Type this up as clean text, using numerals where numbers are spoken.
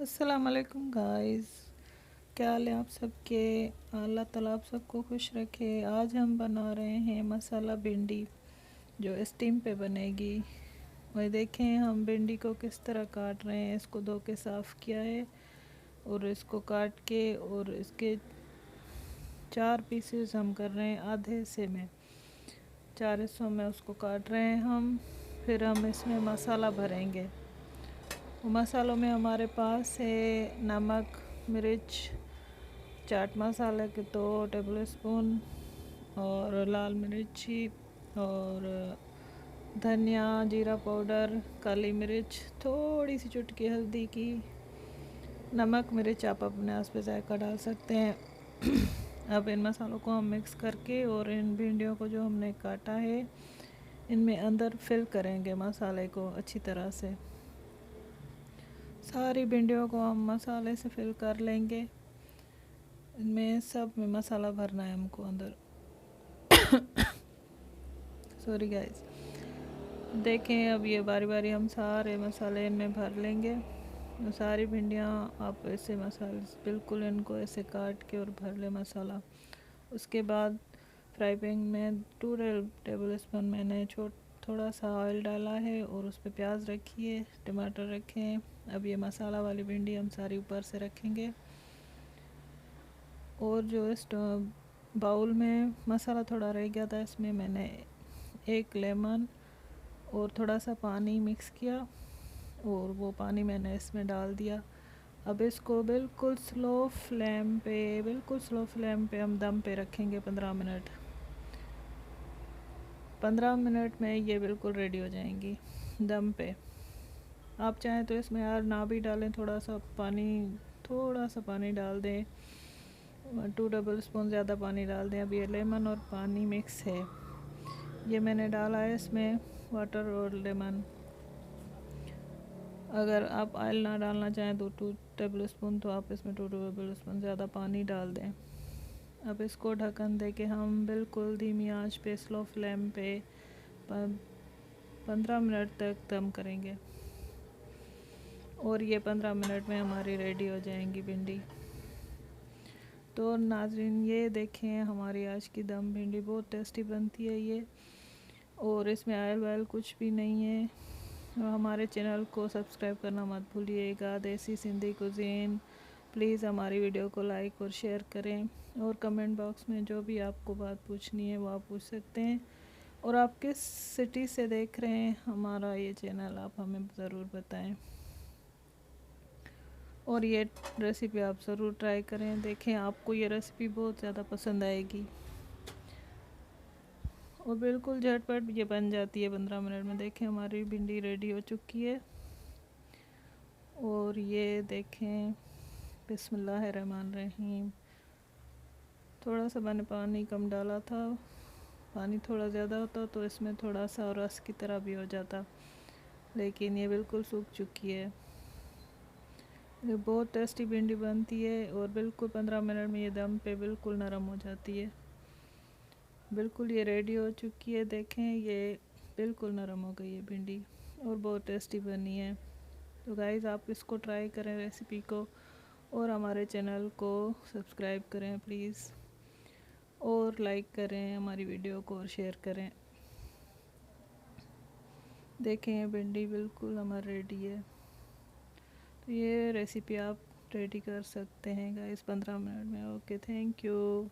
अस्सलाम वालेकुम गाइस। क्या हाल है आप सबके। अल्लाह ताला आप सबको खुश रखे। आज हम बना रहे हैं मसाला भिंडी जो स्टीम पे बनेगी। वही देखें हम भिंडी को किस तरह काट रहे हैं। इसको धो के साफ़ किया है और इसको काट के और इसके 4 पीसेस हम कर रहे हैं। आधे से में 4 हिस्सों में उसको काट रहे हैं हम। फिर हम इसमें मसाला भरेंगे। मसालों में हमारे पास है नमक, मिर्च, चाट मसाला के 2 टेबल स्पून और लाल मिर्ची और धनिया, जीरा पाउडर, काली मिर्च, थोड़ी सी चुटकी हल्दी की, नमक मिर्च आप अपने आस पे जायका डाल सकते हैं। अब इन मसालों को हम मिक्स करके और इन भिंडियों को जो हमने काटा है इनमें अंदर फिल करेंगे मसाले को अच्छी तरह से। सारी भिंडियों को हम मसाले से फिल कर लेंगे। इनमें सब में मसाला भरना है हमको अंदर। Sorry guys. देखें अब ये बारी बारी हम सारे मसाले इनमें भर लेंगे। तो सारी भिंडियाँ आप ऐसे मसाले बिल्कुल इनको ऐसे काट के और भर ले मसाला। उसके बाद फ्राई पैन में 2 टेबल स्पून मैंने थोड़ा सा ऑयल डाला है और उस पर प्याज रखी है, टमाटर रखे हैं। अब ये मसाला वाली भिंडी हम सारी ऊपर से रखेंगे और जो इस बाउल में मसाला थोड़ा रह गया था इसमें मैंने 1 लेमन और थोड़ा सा पानी मिक्स किया और वो पानी मैंने इसमें डाल दिया। अब इसको बिल्कुल स्लो फ्लेम पे हम दम पे रखेंगे 15 मिनट। 15 मिनट में ये बिल्कुल रेडी हो जाएंगी दम पे। आप चाहें तो इसमें यार ना भी डालें, थोड़ा सा पानी डाल दें। 2 टेबल स्पून ज़्यादा पानी डाल दें। अब ये लेमन और पानी मिक्स है, ये मैंने डाला है इसमें वाटर और लेमन। अगर आप ऑयल ना डालना चाहें तो 2 टेबल स्पून तो आप इसमें 2 टेबल स्पून ज़्यादा पानी डाल दें। अब इसको ढक्कन दे के हम बिल्कुल धीमी आंच पे स्लो फ्लेम पे 15 मिनट तक दम करेंगे और ये 15 मिनट में हमारी रेडी हो जाएंगी भिंडी। तो नाज़रीन ये देखें हमारी आज की दम भिंडी बहुत टेस्टी बनती है ये, और इसमें ऑयल वायल कुछ भी नहीं है। और हमारे चैनल को सब्सक्राइब करना मत भूलिएगा, देसी सिंधी कुज़ीन। प्लीज़ हमारी वीडियो को लाइक और शेयर करें और कमेंट बॉक्स में जो भी आपको बात पूछनी है वो आप पूछ सकते हैं। और आप किस सिटी से देख रहे हैं हमारा ये चैनल आप हमें ज़रूर बताएं। और ये रेसिपी आप ज़रूर ट्राई करें। देखें आपको ये रेसिपी बहुत ज़्यादा पसंद आएगी और बिल्कुल झटपट ये बन जाती है 15 मिनट में। देखें हमारी भिंडी रेडी हो चुकी है। और ये देखें बिस्मिल्लाहिर्रहमानिर्रहीम। थोड़ा सा मैंने पानी कम डाला था, पानी थोड़ा ज़्यादा होता तो इसमें थोड़ा सा रस की तरह भी हो जाता, लेकिन ये बिल्कुल सूख चुकी है। ये बहुत टेस्टी भिंडी बनती है और बिल्कुल 15 मिनट में ये दम पे बिल्कुल नरम हो जाती है। बिल्कुल ये रेडी हो चुकी है। देखें ये बिल्कुल नरम हो गई है भिंडी और बहुत टेस्टी बनी है। तो गाइज़ आप इसको ट्राई करें रेसिपी को और हमारे चैनल को सब्सक्राइब करें प्लीज़, और लाइक करें हमारी वीडियो को और शेयर करें। देखें भिंडी बिल्कुल हमारी रेडी है। तो ये रेसिपी आप रेडी कर सकते हैं गाइस 15 मिनट में। Okay, thank you.